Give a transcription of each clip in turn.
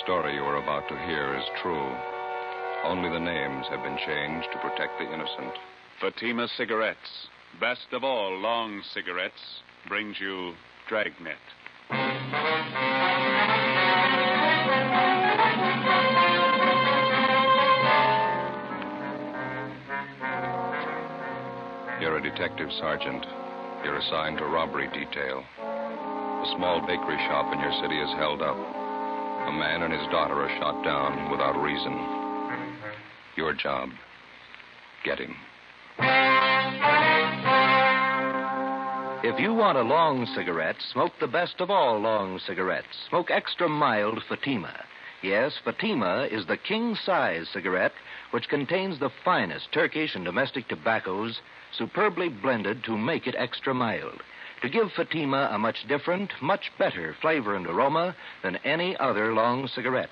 story you are about to hear is true. Only the names have been changed to protect the innocent. Fatima Cigarettes, best of all long cigarettes, brings you Dragnet. You're a detective sergeant. You're assigned to robbery detail. A small bakery shop in your city is held up. A man and his daughter are shot down without reason. Your job, get him. If you want a long cigarette, smoke the best of all long cigarettes. Smoke extra mild Fatima. Yes, Fatima is the king-size cigarette which contains the finest Turkish and domestic tobaccos superbly blended to make it extra mild, to give Fatima a much different, much better flavor and aroma than any other long cigarette.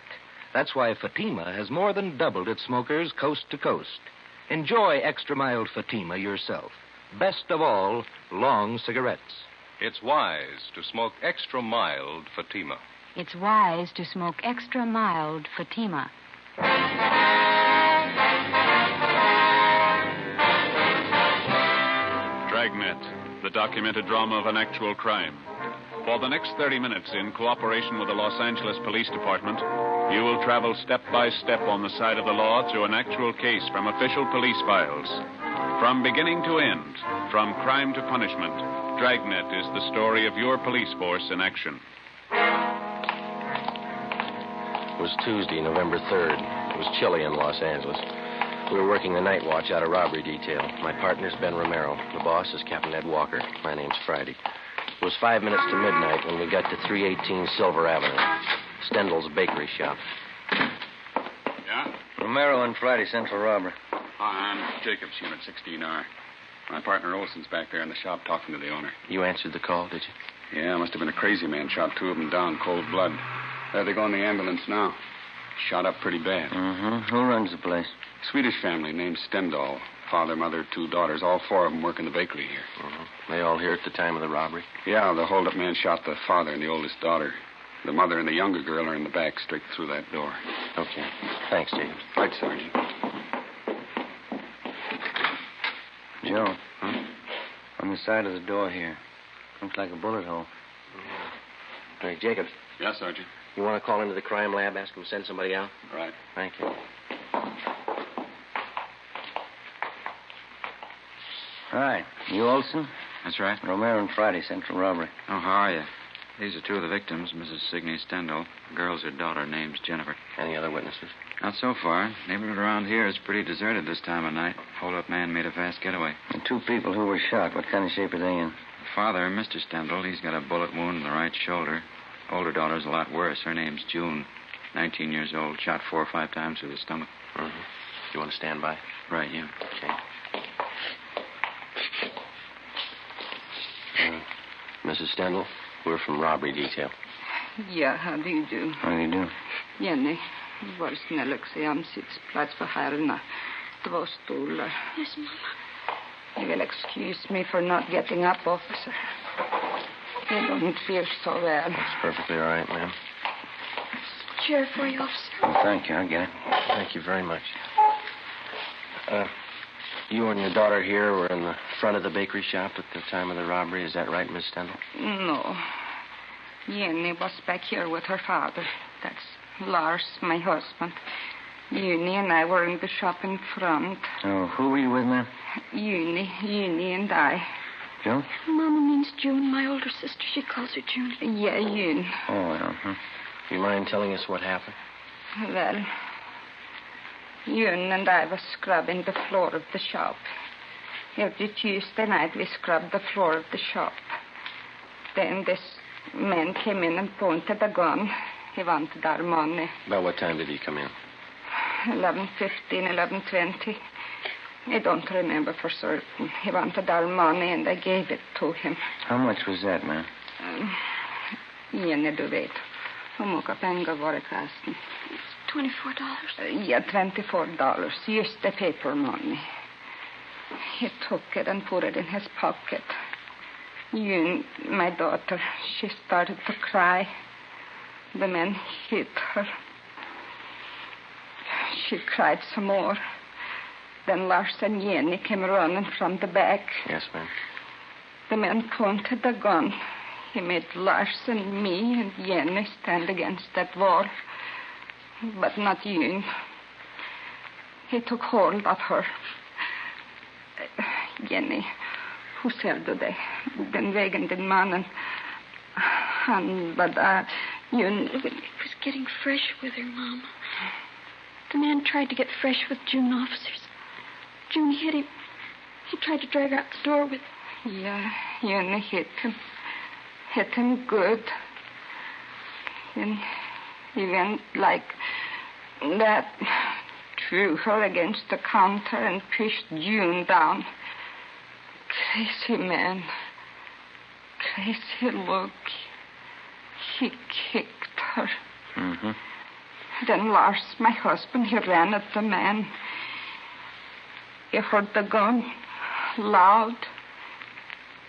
That's why Fatima has more than doubled its smokers coast to coast. Enjoy extra mild Fatima yourself. Best of all, long cigarettes. It's wise to smoke extra mild Fatima. It's wise to smoke extra mild Fatima. Dragnet, the documented drama of an actual crime. For the next 30 minutes, in cooperation with the Los Angeles Police Department, you will travel step by step on the side of the law through an actual case from official police files. From beginning to end, from crime to punishment, Dragnet is the story of your police force in action. It was Tuesday, November 3rd. It was chilly in Los Angeles. We were working the night watch out of robbery detail. My partner's Ben Romero. The boss is Captain Ed Walker. My name's Friday. It was 5 minutes to midnight when we got to 318 Silver Avenue, Stendel's bakery shop. Yeah? Romero and Friday, central robbery. Hi, I'm Jacobs, Unit 16R. My partner Olson's back there in the shop talking to the owner. You answered the call, did you? Yeah, must have been a crazy man. Shot two of them down, cold blood. There they go in the ambulance now. Shot up pretty bad. Mm-hmm. Who runs the place? Swedish family named Stendal. Father, mother, two daughters. All four of them work in the bakery here. Mm-hmm. They all here at the time of the robbery? Yeah, the hold-up man shot the father and the oldest daughter. The mother and the younger girl are in the back, straight through that door. Okay. Thanks, Jacobs. Right, Sergeant. Joe. Huh? On the side of the door here. Looks like a bullet hole. Hey, Jacobs. Yeah, Sergeant. You want to call into the crime lab, ask them to send somebody out? Right. Thank you. Hi. You Olson? That's right. Romero and Friday, central robbery. Oh, how are you? These are two of the victims, Mrs. Signey Stendal. The girl's her daughter, name's Jennifer. Any other witnesses? Not so far. Neighborhood around here is pretty deserted this time of night. Hold-up man made a fast getaway. The two people who were shot, what kind of shape are they in? The father, Mr. Stendal, he's got a bullet wound in the right shoulder. Older daughter's a lot worse. Her name's June. 19 years old. Shot 4 or 5 times through the stomach. Mm-hmm. You want to stand by? Right, yeah. Okay. Mrs. Stendal, we're from robbery detail. Ja, how do you do? How do you do? Jenny, var snäll och se om sittplats för herrarna. 2 stolar. Yes, Mama. You will excuse me for not getting up, officer. I don't feel so well. That's perfectly all right, ma'am. Chair for you, officer. Well, thank you. I'll get it. Thank you very much. You and your daughter here were in the front of the bakery shop at the time of the robbery. Is that right, Miss Stendal? No. Jenny was back here with her father. That's Lars, my husband. Uni and I were in the shop in front. Oh, who were you with, ma'am? Uni and I. June? Mama means June, my older sister. She calls her June. Yeah, Uni. Oh, well. Do you mind telling us what happened? Well, June and I was scrubbing the floor of the shop. Every Tuesday night we scrubbed the floor of the shop. Then this man came in and pointed a gun. He wanted our money. About what time did he come in? 11:15, 11:20. I don't remember for certain. He wanted our money and I gave it to him. How much was that, ma'am? Jenny, du vet. Hur mycket pengar var det kasten? $24. Yeah, $24. Just the paper money. He took it and put it in his pocket. June, my daughter, she started to cry. The man hit her. She cried some more. Then Lars and Jenny came running from the back. Yes, ma'am. The man pointed the gun. He made Lars and me and Jenny stand against that wall. But not June. He took hold of her. Jenny, hur ser du det? Den vägen din mannen. Han bara... June... It was getting fresh with her, Mama. The man tried to get fresh with June officers. June hit him. He tried to drag her out the door with... Yeah, Jenny hit him. Hit him good. And he went like that, threw her against the counter and pushed June down. Crazy man. Crazy look. He kicked her. Mm-hmm. Then Lars, my husband, he ran at the man. He heard the gun loud.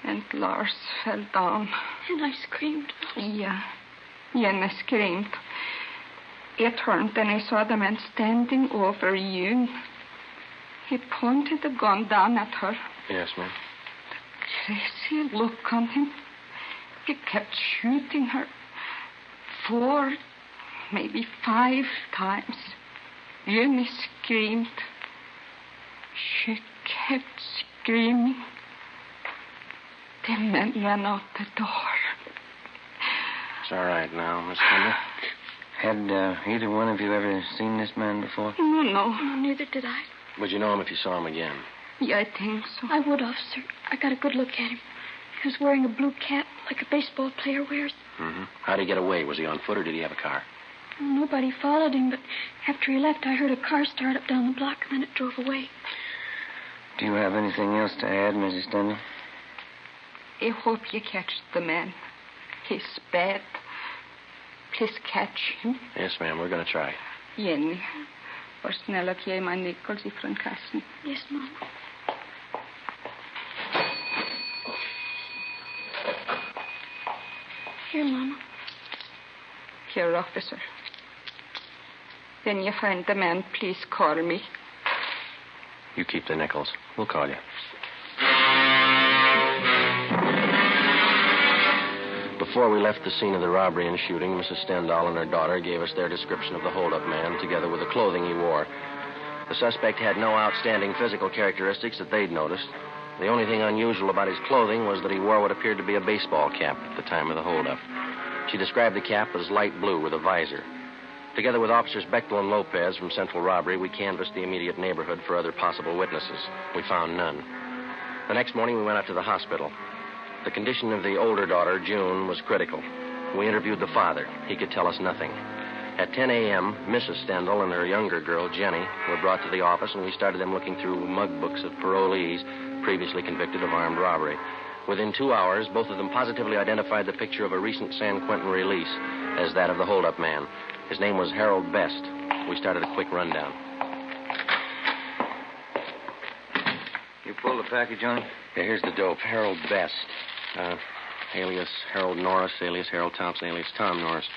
And Lars fell down. And I screamed. Yeah. Jenny screamed. He turned and I saw the man standing over June. He pointed the gun down at her. Yes, ma'am. The crazy look on him. He kept shooting her 4, maybe 5 times. Jenny screamed. She kept screaming. The men ran out the door. It's all right now, Miss Kendall. Had either one of you ever seen this man before? No. No, neither did I. Would you know him if you saw him again? Yeah, I think so. I would, officer. I got a good look at him. He was wearing a blue cap like a baseball player wears. Mm-hmm. How'd he get away? Was he on foot or did he have a car? Nobody followed him, but after he left, I heard a car start up down the block, and then it drove away. Do you have anything else to add, Mrs. Stendhal? I hope you catch the man. He's bad. Please catch him. Yes, ma'am. We're going to try. Jenny, var snäll och ge mig Nichols ifrån kassan. Yes, Mom. Here, Mama. Here, officer. When you find the man, please call me. You keep the nickels. We'll call you. Before we left the scene of the robbery and shooting, Mrs. Stendhal and her daughter gave us their description of the hold-up man, together with the clothing he wore. The suspect had no outstanding physical characteristics that they'd noticed. The only thing unusual about his clothing was that he wore what appeared to be a baseball cap at the time of the hold-up. She described the cap as light blue with a visor. Together with Officers Bechtel and Lopez from Central Robbery, we canvassed the immediate neighborhood for other possible witnesses. We found none. The next morning, we went out to the hospital. The condition of the older daughter, June, was critical. We interviewed the father. He could tell us nothing. At 10 a.m., Mrs. Stendhal and her younger girl, Jenny, were brought to the office, and we started them looking through mug books of parolees previously convicted of armed robbery. Within 2 hours, both of them positively identified the picture of a recent San Quentin release as that of the hold-up man. His name was Harold Best. We started a quick rundown. You pulled the package on him? Yeah, here's the dope. Harold Best. Alias Harold Norris, alias Harold Thompson, alias Tom Norris.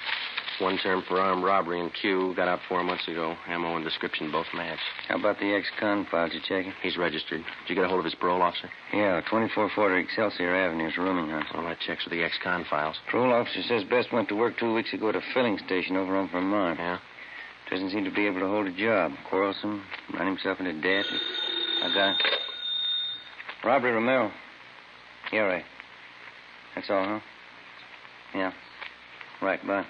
One term for armed robbery in Q. Got out 4 months ago. Ammo and description both match. How about the ex-con files you checking? He's registered. Did you get a hold of his parole officer? Yeah, 2440 Excelsior Avenue is rooming house. Well, that checks with the ex-con files. Parole officer says Best went to work 2 weeks ago at a filling station over on Vermont. Yeah? Doesn't seem to be able to hold a job. Quarrelsome, run himself into debt. I got him. Robbery, Romero. Yeah, right. That's all, huh? Yeah. Right, bye.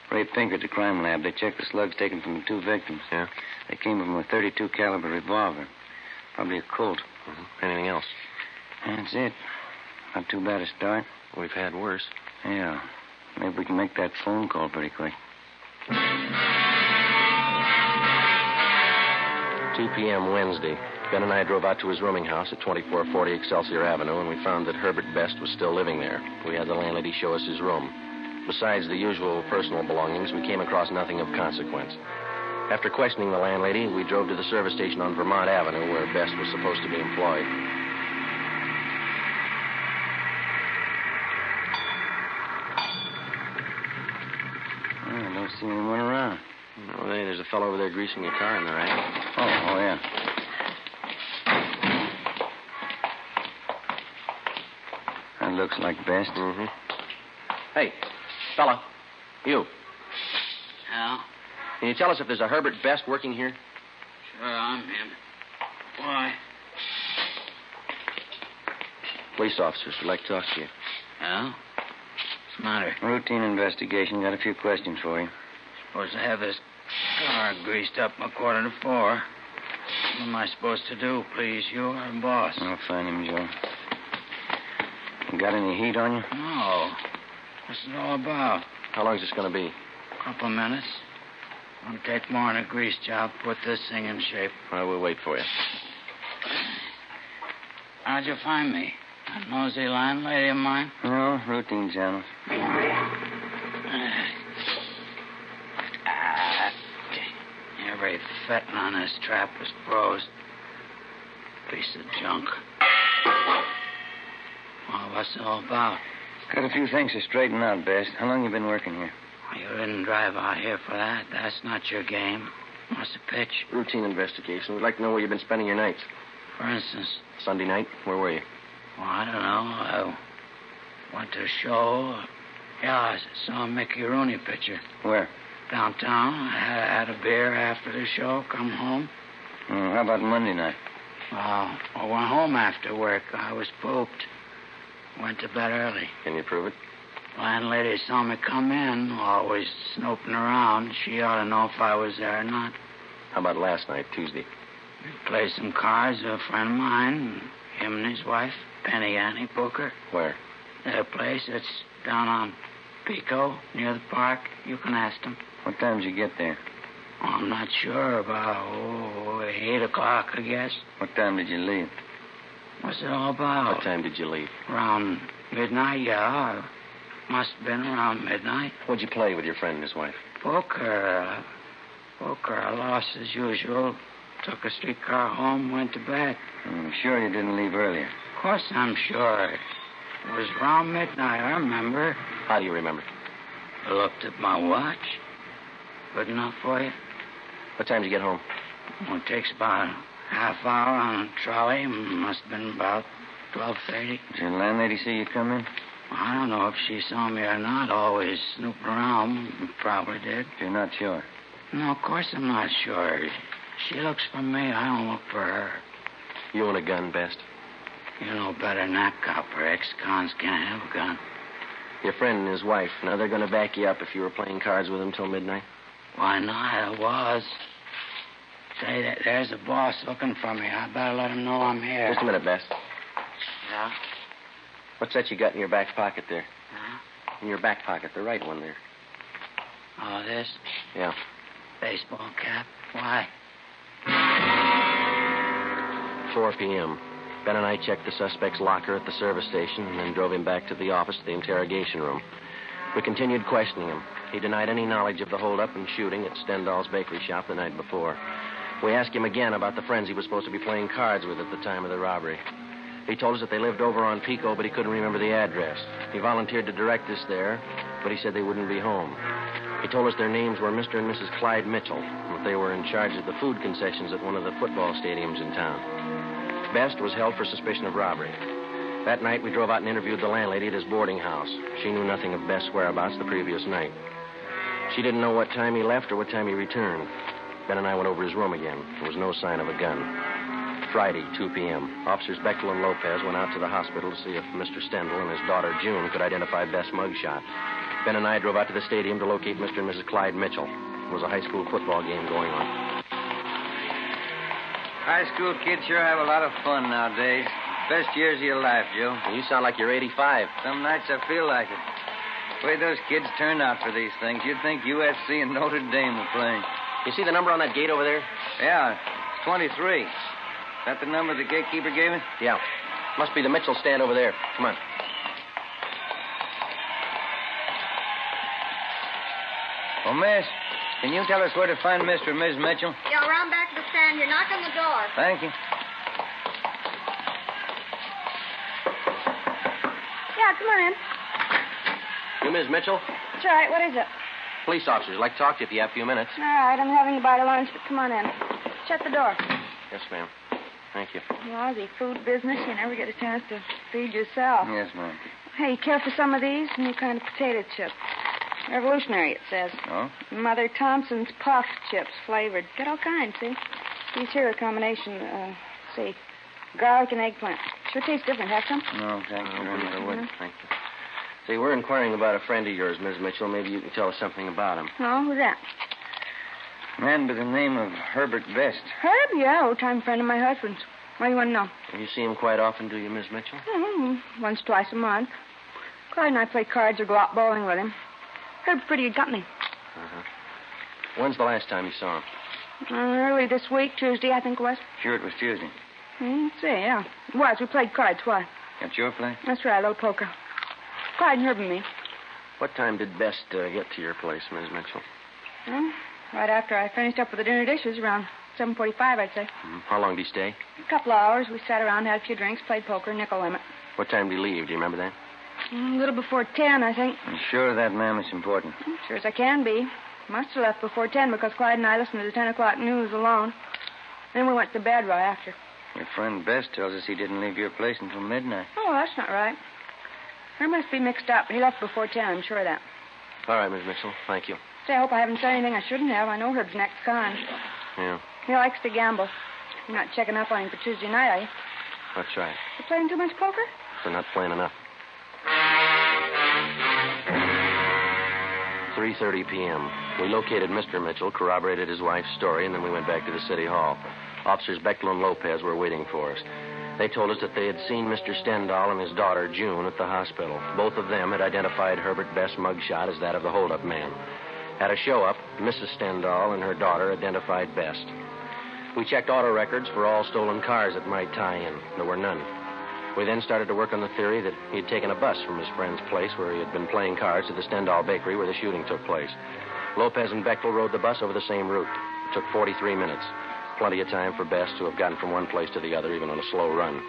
Ray Pinker at the crime lab. They checked the slugs taken from the 2 victims. Yeah? They came from a .32 caliber revolver. Probably a Colt. Mm-hmm. Anything else? That's it. Not too bad a start. We've had worse. Yeah. Maybe we can make that phone call pretty quick. 2 p.m. Wednesday. Ben and I drove out to his rooming house at 2440 Excelsior Avenue, and we found that Herbert Best was still living there. We had the landlady show us his room. Besides the usual personal belongings, we came across nothing of consequence. After questioning the landlady, we drove to the service station on Vermont Avenue, where Best was supposed to be employed. I don't see anyone around. Oh, there's a fellow over there greasing your car in the rack. Oh, yeah. That looks like Best. Mm-hmm. Hey, fella. You. Yeah? Can you tell us if there's a Herbert Best working here? Sure, I'm him. Why? Police officers would like to talk to you. Yeah? What's the matter? Routine investigation. Got a few questions for you. Supposed to have this car greased up a 3:45. What am I supposed to do, please? You or the boss? I'll find him, Joe. You got any heat on you? No. What's it all about? How long is this going to be? Couple minutes. Won't take more than a grease job. Put this thing in shape. I will wait for you. How'd you find me? That nosy landlady of mine? No, routine channels. Every fettin' on this trap is froze. Piece of junk. Well, what's it all about? Got a few things to straighten out, Best. How long you been working here? You didn't drive out here for that. That's not your game. What's the pitch? Routine investigation. We'd like to know where you've been spending your nights. For instance? Sunday night? Where were you? Well, I don't know. I went to a show. Yeah, I saw a Mickey Rooney picture. Where? Downtown. I had a beer after the show. Come home. How about Monday night? I went home after work. I was pooped. Went to bed early. Can you prove it? Landlady saw me come in, always snooping around. She ought to know if I was there or not. How about last night, Tuesday? We played some cards with a friend of mine, him and his wife, Penny Annie Booker. Where? Their place, it's down on Pico, near the park. You can ask them. What time did you get there? Oh, I'm not sure. About 8 o'clock, I guess. What time did you leave? What's it all about? What time did you leave? Around midnight, yeah. Must have been around midnight. What'd you play with your friend and his wife? Poker. I lost as usual. Took a streetcar home, went to bed. I'm sure you didn't leave earlier. Of course I'm sure. It was around midnight, I remember. How do you remember? I looked at my watch. Good enough for you? What time did you get home? Well, it takes about a half hour on a trolley. Must have been about 12:30. Did your landlady see you come in? I don't know if she saw me or not. Always snooping around. Probably did. You're not sure? No, of course I'm not sure. She looks for me. I don't look for her. You own a gun, Best? You know better than that, copper. Ex-cons can't have a gun. Your friend and his wife, now they're going to back you up if you were playing cards with them till midnight? Why not? I was. Say, there's a boss looking for me. I better let him know I'm here. Just a minute, Best. Yeah? What's that you got in your back pocket there? Huh? In your back pocket, the right one there. Oh, this? Yeah. Baseball cap. Why? 4 p.m. Ben and I checked the suspect's locker at the service station and then drove him back to the office to the interrogation room. We continued questioning him. He denied any knowledge of the holdup and shooting at Stendhal's bakery shop the night before. We asked him again about the friends he was supposed to be playing cards with at the time of the robbery. He told us that they lived over on Pico, but he couldn't remember the address. He volunteered to direct us there, but he said they wouldn't be home. He told us their names were Mr. and Mrs. Clyde Mitchell, and that they were in charge of the food concessions at one of the football stadiums in town. Best was held for suspicion of robbery. That night, we drove out and interviewed the landlady at his boarding house. She knew nothing of Best's whereabouts the previous night. She didn't know what time he left or what time he returned. Ben and I went over his room again. There was no sign of a gun. Friday, 2 p.m. Officers Bechtel and Lopez went out to the hospital to see if Mr. Stendhal and his daughter June could identify Best's mugshot. Ben and I drove out to the stadium to locate Mr. and Mrs. Clyde Mitchell. There was a high school football game going on. High school kids sure have a lot of fun nowadays. Best years of your life, Joe. You sound like you're 85. Some nights I feel like it. The way those kids turn out for these things, you'd think USC and Notre Dame were playing. You see the number on that gate over there? Yeah, it's 23. Is that the number the gatekeeper gave me? Yeah. Must be the Mitchell stand over there. Come on. Oh, miss, can you tell us where to find Mr. and Ms. Mitchell? Yeah, around back of the stand. You're knocking the door. Thank you. Yeah, come on in. You Ms. Mitchell? That's right. What is it? Police officers, I'd like to talk to you if you have a few minutes. All right, I'm having a bite of lunch, but come on in. Shut the door. Yes, ma'am. Thank you. Lousy food business. You never get a chance to feed yourself. Yes, ma'am. Hey, you care for some of these? New kind of potato chip. Revolutionary, it says. Oh? Mother Thompson's puff chips, flavored. Get all kinds, see? These here are a combination, see, garlic and eggplant. Sure tastes different. Have some? No, thank you very much. I wouldn't. Thank you. See, we're inquiring about a friend of yours, Ms. Mitchell. Maybe you can tell us something about him. Oh, who's that? A man by the name of Herbert Best. Herb? Yeah, old-time friend of my husband's. What do you want to know? You see him quite often, do you, Miss Mitchell? Once, twice a month. Clyde and I play cards or go out bowling with him. Herb's pretty good company. Uh-huh. When's the last time you saw him? Early this week, Tuesday, I think it was. Sure, it was Tuesday. Let's see, yeah. It was. We played cards. Why? That's your place? That's right, a little poker. Clyde and Herb and me. What time did Best get to your place, Miss Mitchell? Well, right after I finished up with the dinner dishes, around 7:45, I'd say. How long did he stay? A couple of hours. We sat around, had a few drinks, played poker, nickel limit. What time did he leave? Do you remember that? A little before 10, I think. I'm sure that, ma'am, is important. Sure as I can be. Must have left before 10 because Clyde and I listened to the 10 o'clock news alone. Then we went to bed right after. Your friend Best tells us he didn't leave your place until midnight. Oh, that's not right. There must be mixed up. He left before 10, I'm sure of that. All right, Miss Mitchell. Thank you. Say, I hope I haven't said anything I shouldn't have. I know Herb's next con. Yeah. He likes to gamble. You're not checking up on him for Tuesday night, are you? That's right. You playing too much poker? We're not playing enough. 3:30 p.m. We located Mr. Mitchell, corroborated his wife's story, and then we went back to the city hall. Officers Bechtel and Lopez were waiting for us. They told us that they had seen Mr. Stendhal and his daughter, June, at the hospital. Both of them had identified Herbert Best's mugshot as that of the holdup man. At a show-up, Mrs. Stendhal and her daughter identified Best. We checked auto records for all stolen cars that might tie in. There were none. We then started to work on the theory that he had taken a bus from his friend's place where he had been playing cards to the Stendhal bakery where the shooting took place. Lopez and Bechtel rode the bus over the same route. It took 43 minutes. Plenty of time for Best to have gotten from one place to the other, even on a slow run.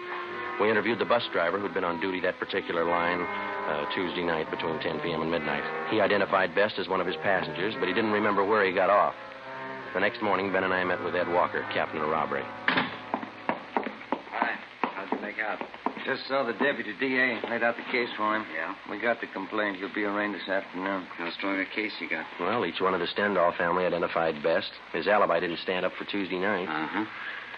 We interviewed the bus driver who'd been on duty that particular line Tuesday night between 10 p.m. and midnight. He identified Best as one of his passengers, but he didn't remember where he got off. The next morning, Ben and I met with Ed Walker, captain of robbery. Hi. How'd you make out? Just saw the deputy DA. Laid out the case for him. Yeah? We got the complaint. He'll be arraigned this afternoon. How strong a case you got? Well, each one of the Stendhal family identified Best. His alibi didn't stand up for Tuesday night. Uh-huh.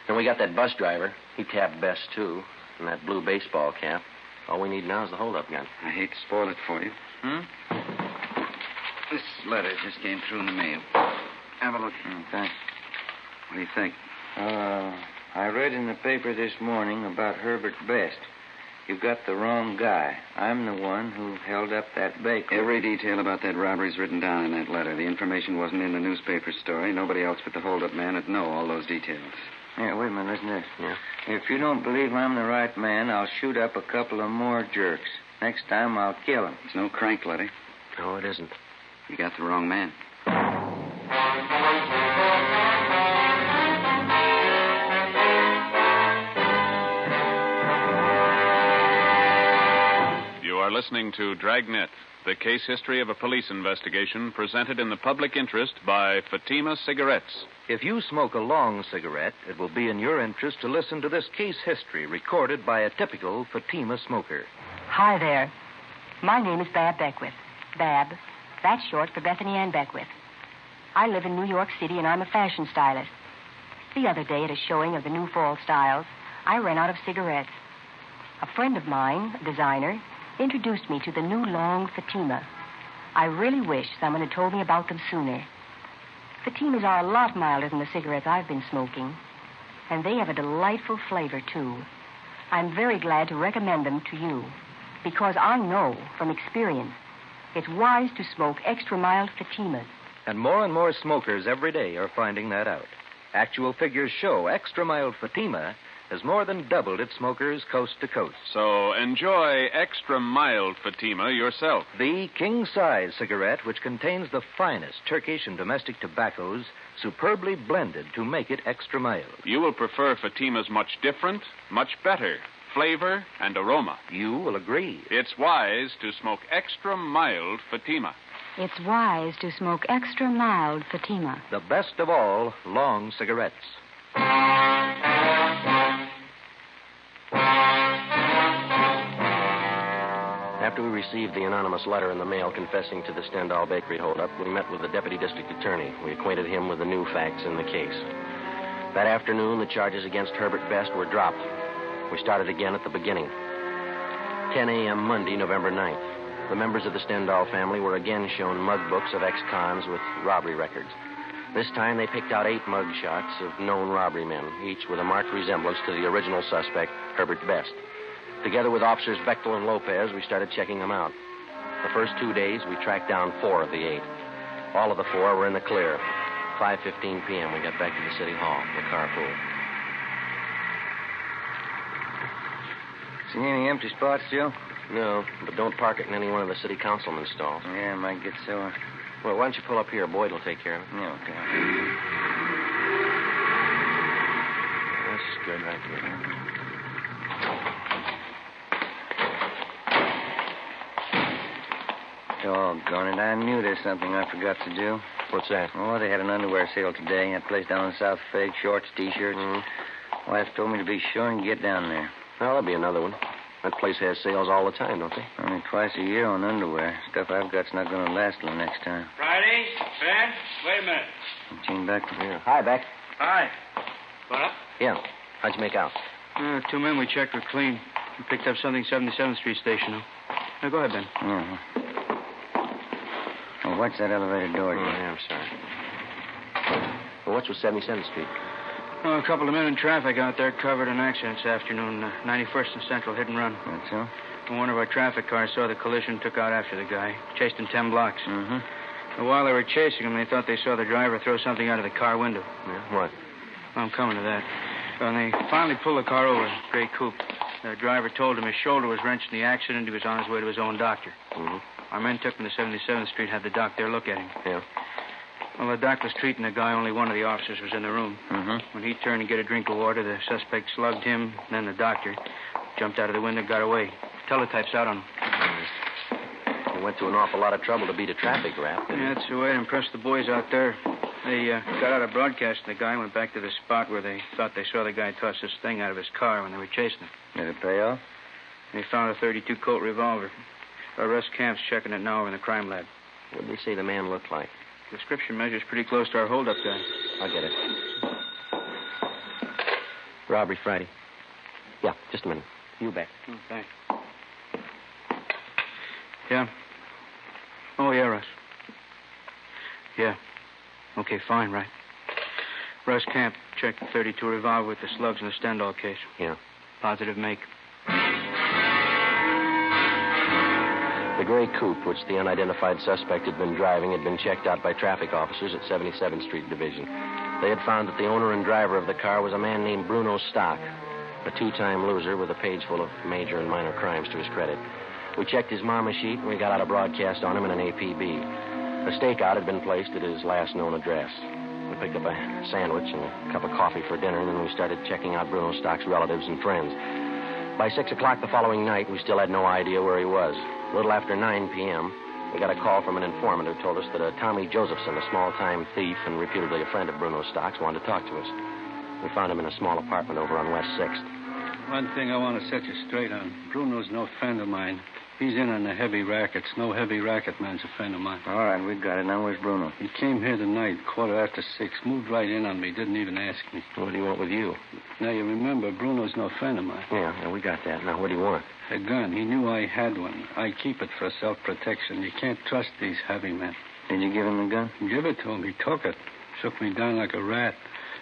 Then we got that bus driver. He tapped Best, too. And that blue baseball cap. All we need now is the holdup gun. I hate to spoil it for you. This letter just came through in the mail. Have a look. Thanks. What do you think? I read in the paper this morning about Herbert Best. You got the wrong guy. I'm the one who held up that bakery. Every detail about that robbery's written down in that letter. The information wasn't in the newspaper story. Nobody else but the holdup man would know all those details. Yeah, wait a minute. Listen to this. Yeah? If you don't believe I'm the right man, I'll shoot up a couple of more jerks. Next time, I'll kill him. It's no crank letter. No, it isn't. You got the wrong man. You are listening to Dragnet, the case history of a police investigation presented in the public interest by Fatima Cigarettes. If you smoke a long cigarette, it will be in your interest to listen to this case history recorded by a typical Fatima smoker. Hi there. My name is Bab Beckwith. Bab. That's short for Bethany Ann Beckwith. I live in New York City, and I'm a fashion stylist. The other day, at a showing of the new fall styles, I ran out of cigarettes. A friend of mine, a designer, introduced me to the new long Fatima. I really wish someone had told me about them sooner. Fatimas are a lot milder than the cigarettes I've been smoking, and they have a delightful flavor, too. I'm very glad to recommend them to you, because I know from experience it's wise to smoke extra mild Fatimas. And more smokers every day are finding that out. Actual figures show extra mild Fatima has more than doubled its smokers coast to coast. So enjoy extra mild Fatima yourself. The king-size cigarette, which contains the finest Turkish and domestic tobaccos, superbly blended to make it extra mild. You will prefer Fatimas much different, much better, flavor and aroma. You will agree. It's wise to smoke extra mild Fatima. It's wise to smoke extra mild Fatima. The best of all long cigarettes. After we received the anonymous letter in the mail confessing to the Stendhal Bakery holdup, we met with the deputy district attorney. We acquainted him with the new facts in the case. That afternoon, the charges against Herbert Best were dropped. We started again at the beginning. 10 a.m. Monday, November 9th. The members of the Stendhal family were again shown mug books of ex-cons with robbery records. This time, they picked out 8 mug shots of known robbery men, each with a marked resemblance to the original suspect, Herbert Best. Together with officers Bechtel and Lopez, we started checking them out. The first 2 days, we tracked down 4 of the 8. All of the 4 were in the clear. 5:15 p.m., we got back to the city hall, the carpool. See any empty spots, Joe? No, but don't park it in any one of the city councilman's stalls. Yeah, might get sore. Well, why don't you pull up here? Boyd will take care of it. Yeah, okay. That's good right here. Doggone it, I knew there's something I forgot to do. What's that? Oh, they had an underwear sale today. That place down in South Fig, shorts, T-shirts. Mm-hmm. Wife told me to be sure and get down there. Well, there'll be another one. That place has sales all the time, don't they? Only twice a year on underwear. Stuff I've got's not going to last till next time. Friday? Ben? Wait a minute. Gene Beck? Yeah. Hi, Beck. Hi. What up? Yeah. How'd you make out? 2 men we checked were clean. We picked up something 77th Street station. Now, go ahead, Ben. Yeah. Oh, watch that elevator door. Oh, yeah, I'm sorry. Well, what's with 77th Street? Oh, a couple of men in traffic out there covered an accident this afternoon. 91st and Central, hit and run. That's so? And one of our traffic cars saw the collision, took out after the guy. Chased him 10 blocks. Mm-hmm. And while they were chasing him, they thought they saw the driver throw something out of the car window. Yeah, what? Well, I'm coming to that. When they finally pulled the car over, gray coupe, the driver told him his shoulder was wrenched in the accident. He was on his way to his own doctor. Mm-hmm. Our men took him to 77th Street, had the doc there look at him. Yeah. Well, the doc was treating the guy. Only one of the officers was in the room. Mm-hmm. When he turned to get a drink of water, the suspect slugged him, then the doctor. Jumped out of the window, got away. Teletype's out on him. He went to an awful lot of trouble to beat a traffic rap. Yeah, that's the way to impress the boys out there. They got out of broadcasting the guy, went back to the spot where they thought they saw the guy toss this thing out of his car when they were chasing him. Did it pay off? They found a .32 Colt revolver. Russ Camp's checking it now over in the crime lab. What did they say the man looked like? Description measures pretty close to our holdup guy. I'll get it. Robbery Friday. Yeah, just a minute. You back. Oh, thanks. Yeah. Oh, yeah, Russ. Yeah. Okay, fine, right. Russ Camp checked the .32 revolver with the slugs in the Stendhal case. Yeah. Positive make. The gray coupe, which the unidentified suspect had been driving, had been checked out by traffic officers at 77th Street Division. They had found that the owner and driver of the car was a man named Bruno Stock, a 2-time loser with a page full of major and minor crimes to his credit. We checked his mama sheet, and we got out a broadcast on him in an APB. A stakeout had been placed at his last known address. We picked up a sandwich and a cup of coffee for dinner, and then we started checking out Bruno Stock's relatives and friends. By 6 o'clock the following night, we still had no idea where he was. A little after 9 p.m., we got a call from an informant who told us that a Tommy Josephson, a small-time thief and reputedly a friend of Bruno Stock's, wanted to talk to us. We found him in a small apartment over on West 6th. One thing I want to set you straight on. Bruno's no friend of mine. He's in on the heavy rackets. No heavy racket man's a friend of mine. All right, we've got it. Now where's Bruno? He came here tonight, 6:15, moved right in on me, didn't even ask me. What do you want with you? Now, you remember, Bruno's no friend of mine. Yeah, we got that. Now, what do you want? A gun. He knew I had one. I keep it for self-protection. You can't trust these heavy men. Did you give him the gun? Give it to him. He took it. Shook me down like a rat.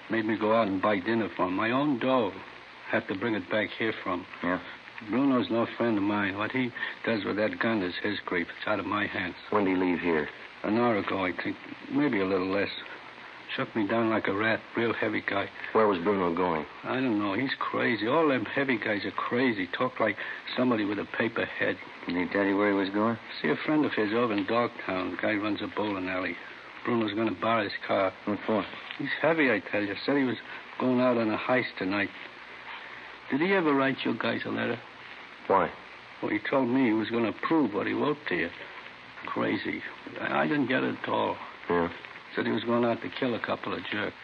Made me go out and buy dinner for him. My own dough. Had to bring it back here from. Yeah. Bruno's no friend of mine. What he does with that gun is his grief. It's out of my hands. When did he leave here? An hour ago, I think. Maybe a little less. Shook me down like a rat. Real heavy guy. Where was Bruno going? I don't know. He's crazy. All them heavy guys are crazy. Talk like somebody with a paper head. Did he tell you where he was going? See a friend of his over in Dogtown. Guy runs a bowling alley. Bruno's going to borrow his car. What for? He's heavy, I tell you. Said he was going out on a heist tonight. Did he ever write you guys a letter? Why? Well, he told me he was going to prove what he wrote to you. crazy. I didn't get it at all. Yeah. Said he was going out to kill a couple of jerks.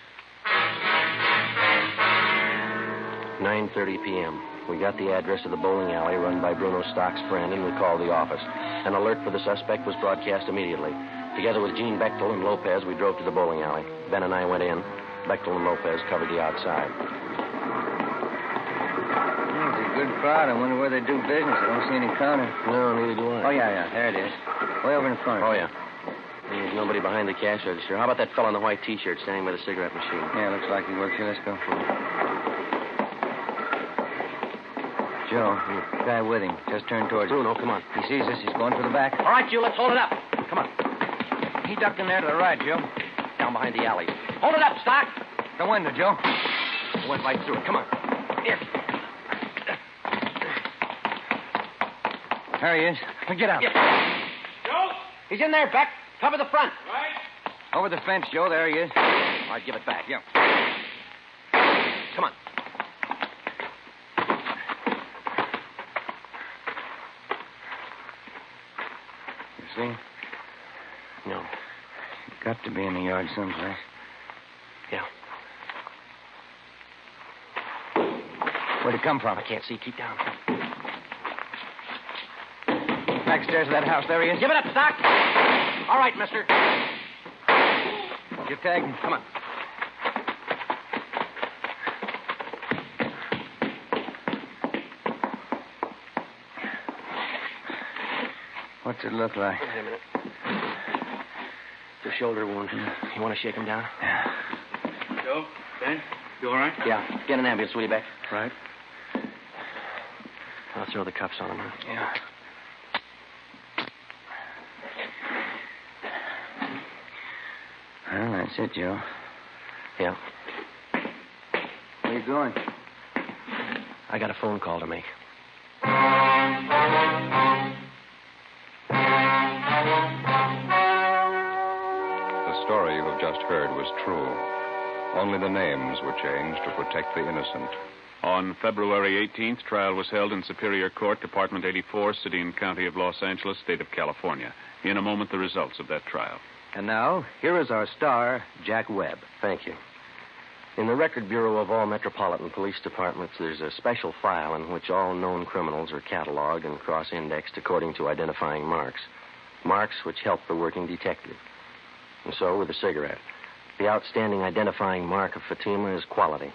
9:30 p.m. We got the address of the bowling alley run by Bruno Stock's friend, and we called the office. An alert for the suspect was broadcast immediately. Together with Gene Bechtel and Lopez, we drove to the bowling alley. Ben and I went in. Bechtel and Lopez covered the outside. It's a good crowd. I wonder where they do business. I don't see any counter. No, neither do I. Oh, yeah. There it is. Way over in front. Oh, yeah. There's nobody behind the cash register. How about that fellow in the white T-shirt standing by the cigarette machine? Yeah, looks like he works here. Let's go. Joe, the guy with him just turned towards Bruno, come on. He sees us. He's going for the back. All right, you, let's hold it up. Come on. He ducked in there to the right, Joe. Down behind the alley. Hold it up, Stock. The window, Joe. It went right through it. Come on. Here. There he is. Get out. Joe? He's in there, Beck. Cover the front. Right. Over the fence, Joe. There he is. All right, give it back. Yeah. Come on. You see? No. Got to be in the yard someplace. Yeah. Where'd it come from? I can't see. Keep down. Backstairs of that house. There he is. Give it up, Stock. All right, mister. You tag him. Come on. What's it look like? Wait a minute. It's a shoulder wound. You want to shake him down? Joe? Ben? You all right? Yeah. Get an ambulance, will you, Beck? Right. I'll throw the cuffs on him, huh? Yeah. Well, that's it, Joe. Yeah. Where you going? I got a phone call to make. The story you have just heard was true. Only the names were changed to protect the innocent. On February 18th, trial was held in Superior Court, Department 84, City and County of Los Angeles, State of California. In a moment, the results of that trial. And now, here is our star, Jack Webb. Thank you. In the Record Bureau of all metropolitan police departments, there's a special file in which all known criminals are cataloged and cross-indexed according to identifying marks. Marks which help the working detective. And so with the cigarette. The outstanding identifying mark of Fatima is quality.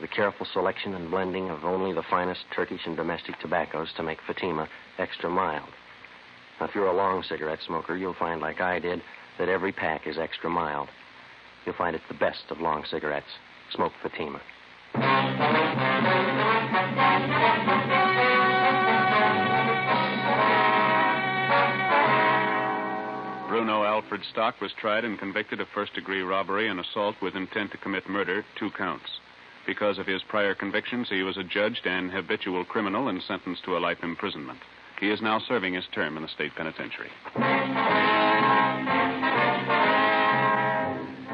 The careful selection and blending of only the finest Turkish and domestic tobaccos to make Fatima extra mild. Now, if you're a long cigarette smoker, you'll find, like I did, that every pack is extra mild. You'll find it's the best of long cigarettes. Smoke Fatima. Bruno Alfred Stock was tried and convicted of first-degree robbery and assault with intent to commit murder, 2 counts. Because of his prior convictions, he was adjudged an habitual criminal and sentenced to a life imprisonment. He is now serving his term in the state penitentiary.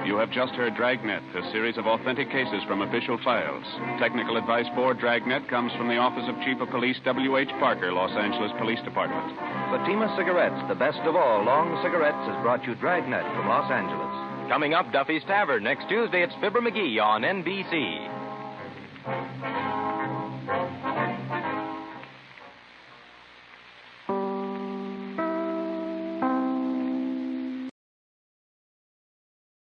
You have just heard Dragnet, a series of authentic cases from official files. Technical advice for Dragnet comes from the Office of Chief of Police W.H. Parker, Los Angeles Police Department. Fatima Cigarettes, the best of all long cigarettes, has brought you Dragnet from Los Angeles. Coming up, Duffy's Tavern. Next Tuesday, it's Fibber McGee on NBC.